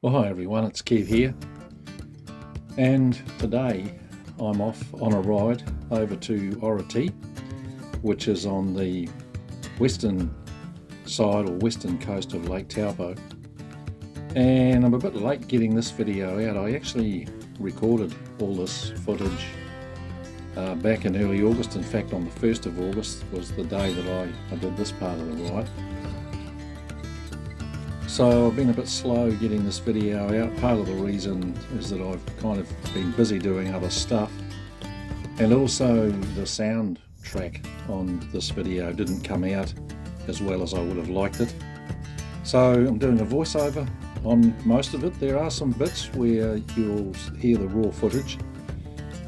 Well, hi everyone, it's Kev here, and today I'm off on a ride over to Oreti, which is on the western side or western coast of Lake Taupo, and I'm a bit late getting this video out. I actually recorded all this footage back in early August. In fact, on the 1st of August was the day that I did this part of the ride. So I've been a bit slow getting this video out. Part of the reason is that I've kind of been busy doing other stuff, and also the sound track on this video didn't come out as well as I would have liked it. So I'm doing a voiceover on most of it. There are some bits where you'll hear the raw footage,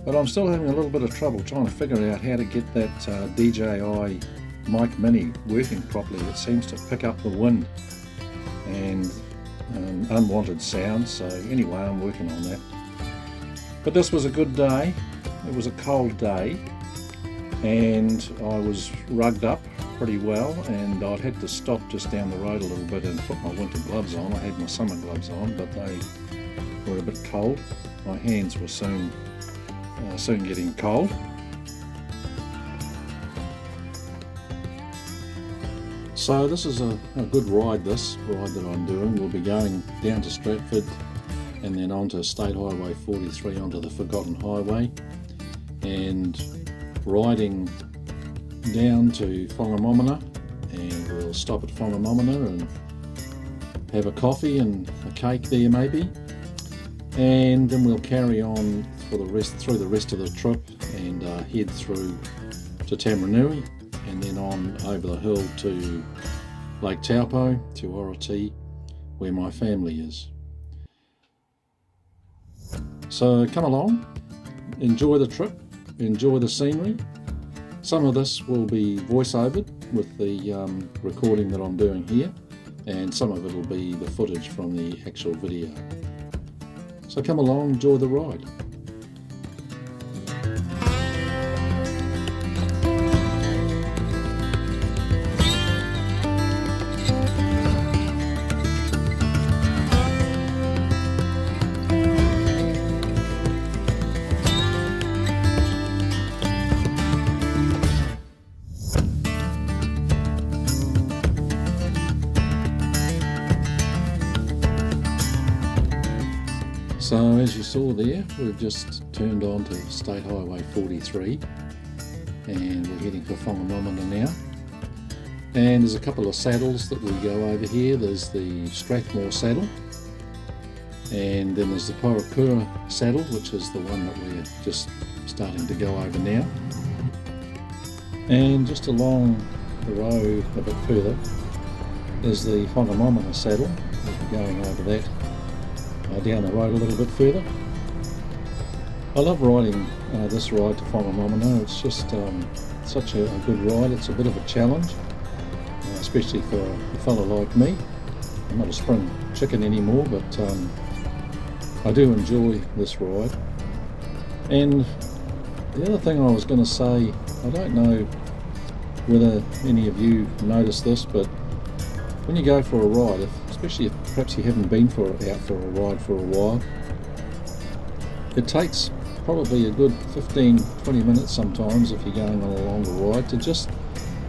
but I'm still having a little bit of trouble trying to figure out how to get that DJI Mic Mini working properly. It seems to pick up the wind and unwanted sounds. So anyway, I'm working on that. But this was a good day. It was a cold day, and I was rugged up pretty well, and I'd had to stop just down the road a little bit and put my winter gloves on. I had my summer gloves on, but they were a bit cold. My hands were soon getting cold. So this is a good ride, this ride that I'm doing. We'll be going down to Stratford and then onto State Highway 43 onto the Forgotten Highway, and riding down to Whangamomona, and we'll stop at Whangamomona and have a coffee and a cake there maybe, and then we'll carry on through the rest of the trip and head through to Taumarunui, and then on over the hill to Lake Taupo, to Oreti, where my family is. So come along, enjoy the trip, enjoy the scenery. Some of this will be voice-overed with the recording that I'm doing here, and some of it will be the footage from the actual video. So come along, enjoy the ride. So as you saw there, we've just turned on to State Highway 43 and we're heading for Whangamomona now. And there's a couple of saddles that we go over here. There's the Strathmore saddle, and then there's the Porokura saddle, which is the one that we're just starting to go over now. And just along the road a bit further is the Whangamomona saddle. We'll be going over that down the road a little bit further. I love riding this ride to Whangamomona. It's just such a good ride. It's a bit of a challenge, especially for a fellow like me. I'm not a spring chicken anymore, but I do enjoy this ride. And the other thing I was going to say, I don't know whether any of you notice this, but when you go for a ride, especially if perhaps you haven't been out for a ride for a while, it takes probably a good 15-20 minutes sometimes, if you're going on a longer ride, to just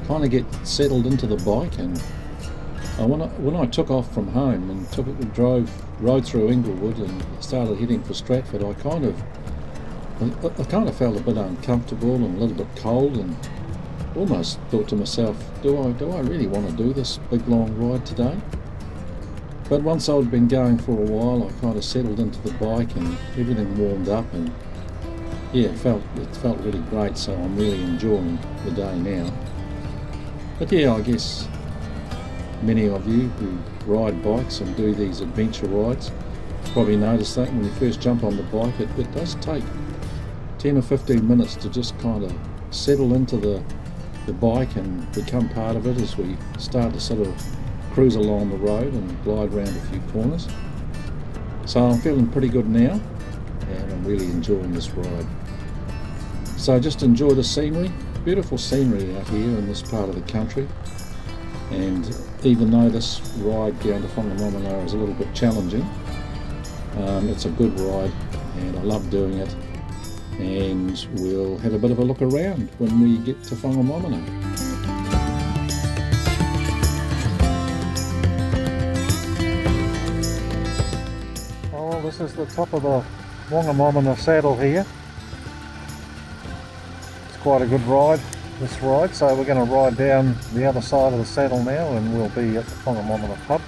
kind of get settled into the bike. And when I took off from home and rode through Inglewood and started heading for Stratford, I kind of felt a bit uncomfortable and a little bit cold, and almost thought to myself, do I really want to do this big long ride today? But once I'd been going for a while, I kind of settled into the bike and everything warmed up, and yeah, it felt really great. So I'm really enjoying the day now. But yeah, I guess many of you who ride bikes and do these adventure rides probably notice that when you first jump on the bike, it does take 10 or 15 minutes to just kind of settle into the bike and become part of it as we start to sort of cruise along the road and glide around a few corners. So I'm feeling pretty good now, and I'm really enjoying this ride. So just enjoy the scenery. Beautiful scenery out here in this part of the country, and even though this ride down to Whangamomona is a little bit challenging, It's a good ride and I love doing it, and we'll have a bit of a look around when we get to Whangamomona. Oh, this is the top of the Whangamomona saddle here. It's quite a good ride, this ride, so we're going to ride down the other side of the saddle now and we'll be at the Whangamomona pub,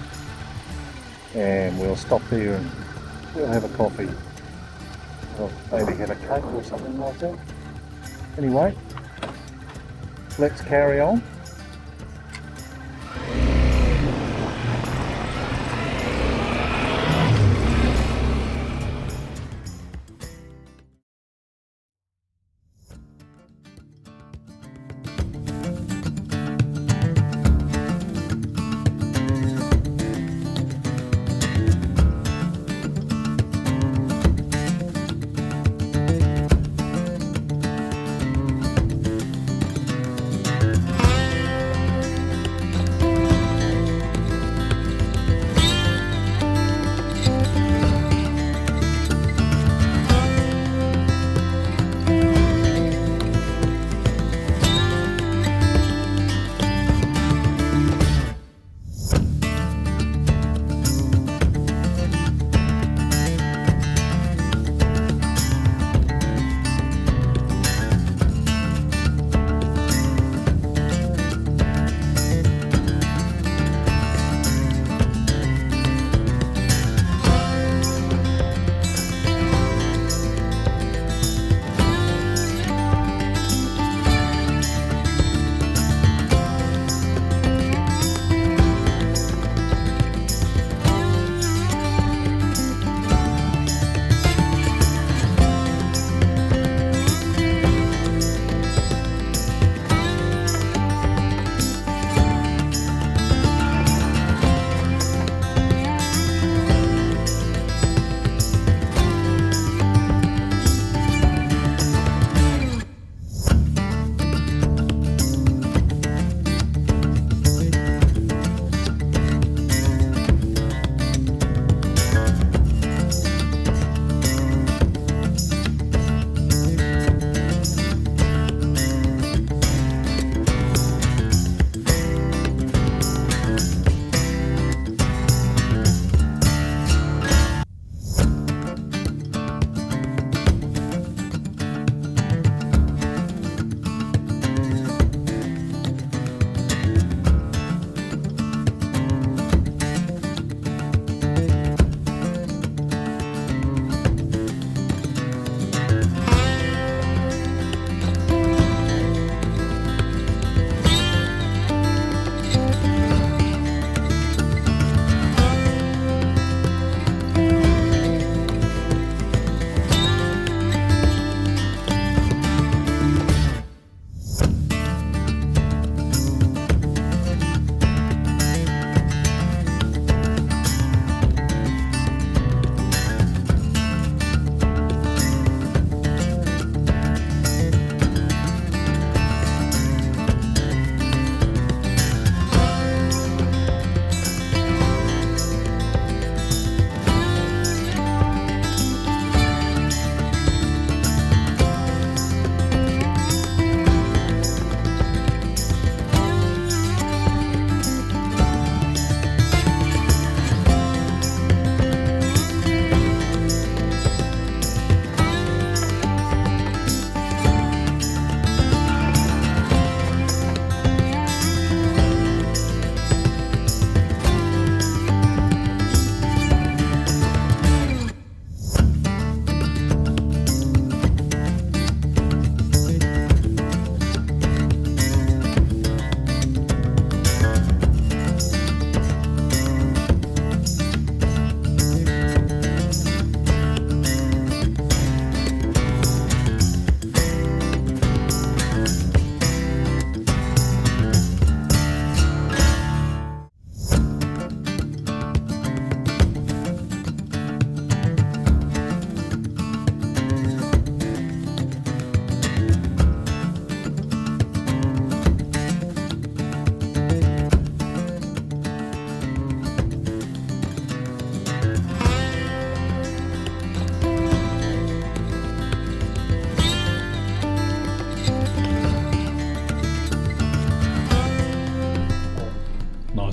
and we'll stop there and we'll have a coffee, or maybe have a cake or something like that. Anyway, let's carry on.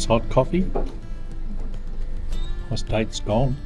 hot coffee. My date's gone.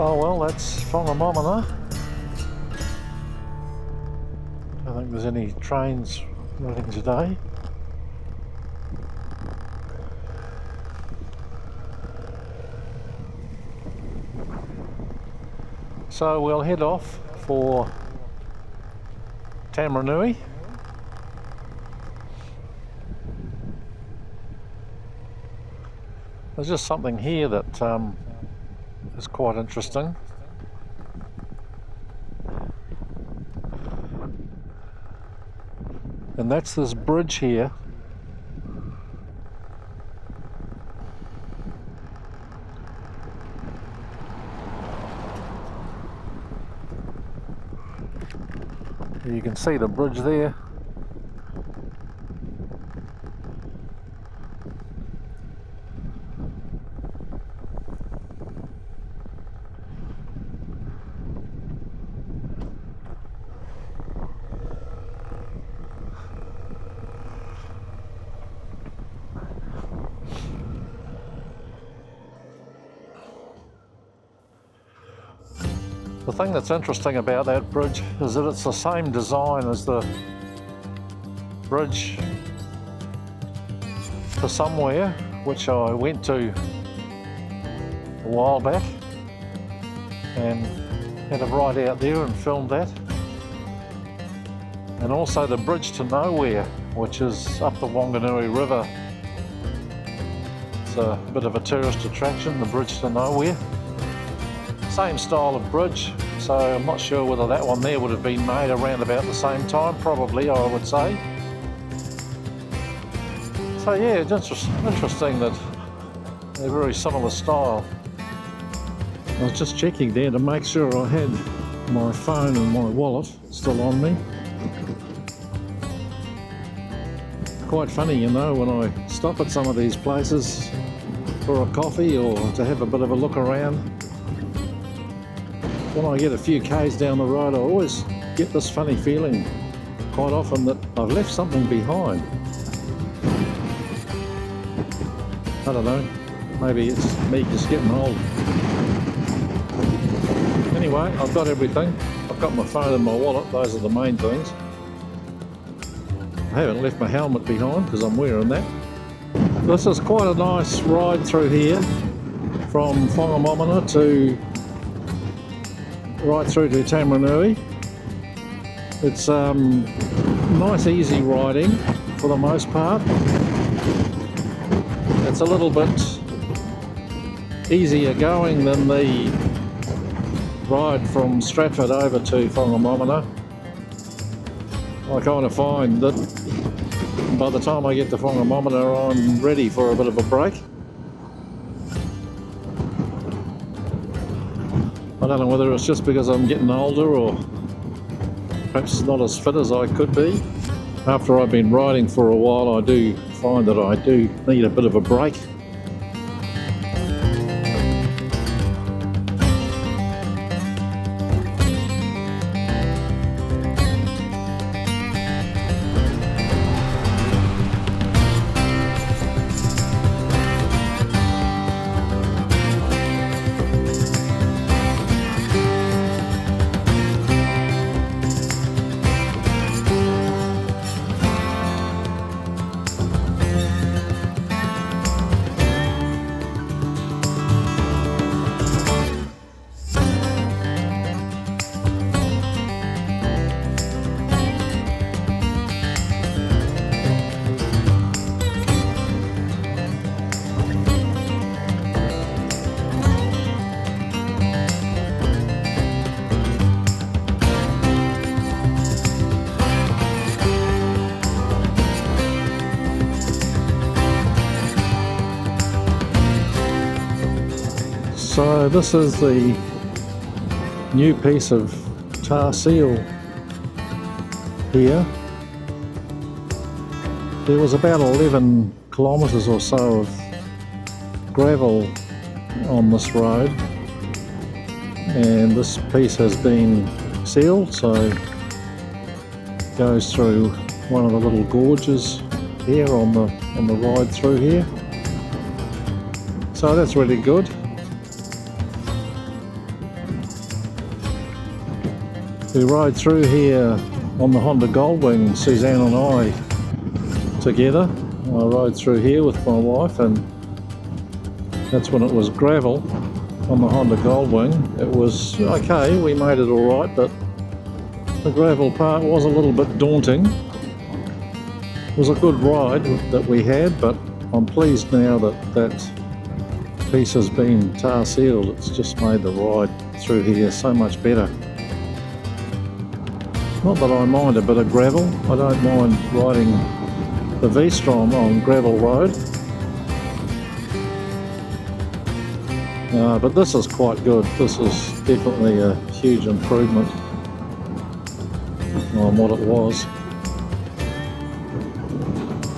Oh well, that's Whangamomona. I don't think there's any trains running today. So we'll head off for Taumarunui. There's just something here that is quite interesting. And that's this bridge here. You can see the bridge there. The thing that's interesting about that bridge is that it's the same design as the bridge to somewhere, which I went to a while back and had a ride out there and filmed that. And also the bridge to nowhere, which is up the Whanganui River. It's a bit of a tourist attraction, the bridge to nowhere. Same style of bridge, so I'm not sure whether that one there would have been made around about the same time, probably I would say. So yeah, it's interesting that they're very similar style. I was just checking there to make sure I had my phone and my wallet still on me. Quite funny, you know, when I stop at some of these places for a coffee or to have a bit of a look around. When I get a few k's down the road, I always get this funny feeling quite often that I've left something behind. I don't know, maybe it's me just getting old. Anyway, I've got everything. I've got my phone and my wallet, those are the main things. I haven't left my helmet behind because I'm wearing that. This is quite a nice ride through here from Whangamomona to right through to Taumarunui. It's nice easy riding for the most part. It's a little bit easier going than the ride from Stratford over to Whangamomona. I kind of find that by the time I get to Whangamomona I'm ready for a bit of a break. I don't know whether it's just because I'm getting older or perhaps not as fit as I could be. After I've been riding for a while, I do find that I do need a bit of a break. So this is the new piece of tar seal here. There was about 11 kilometres or so of gravel on this road, and this piece has been sealed, so it goes through one of the little gorges here on the ride through here. So that's really good. We rode through here on the Honda Goldwing, Suzanne and I together. I rode through here with my wife, and that's when it was gravel on the Honda Goldwing. It was okay, we made it alright, but the gravel part was a little bit daunting. It was a good ride that we had, but I'm pleased now that that piece has been tar sealed. It's just made the ride through here so much better. Not that I mind a bit of gravel. I don't mind riding the V-Strom on gravel road. But this is quite good. This is definitely a huge improvement on what it was.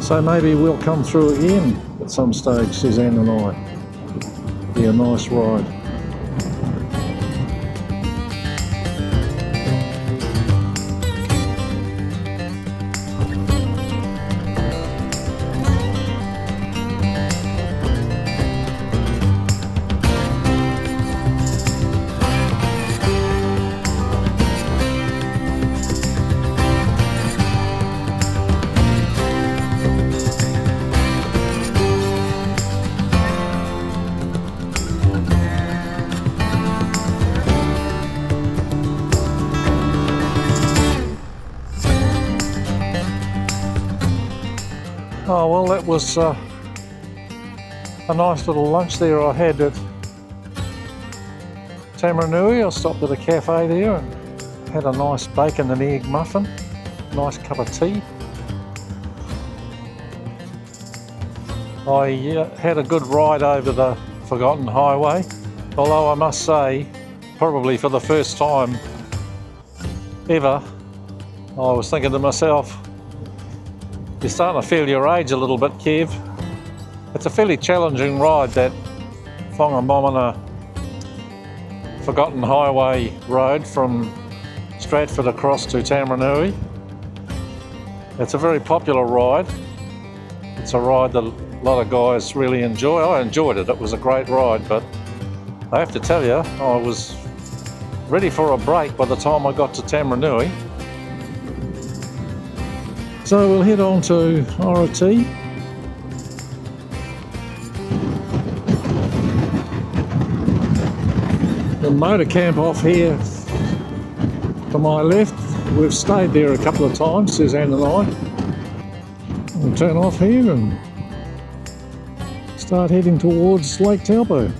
So maybe we'll come through again at some stage, Suzanne and I. Be a nice ride. Oh well, that was a nice little lunch there I had at Taumarunui. I stopped at a cafe there and had a nice bacon and egg muffin, nice cup of tea. I had a good ride over the Forgotten Highway, although I must say, probably for the first time ever, I was thinking to myself, you're starting to feel your age a little bit, Kev. It's a fairly challenging ride, that Whangamomona Forgotten Highway road from Stratford across to Taumarunui. It's a very popular ride. It's a ride that a lot of guys really enjoy. I enjoyed it. It was a great ride, but I have to tell you, I was ready for a break by the time I got to Taumarunui. So we'll head on to Oreti. The motor camp off here to my left. We've stayed there a couple of times, Suzanne and I. We'll turn off here and start heading towards Lake Taupo.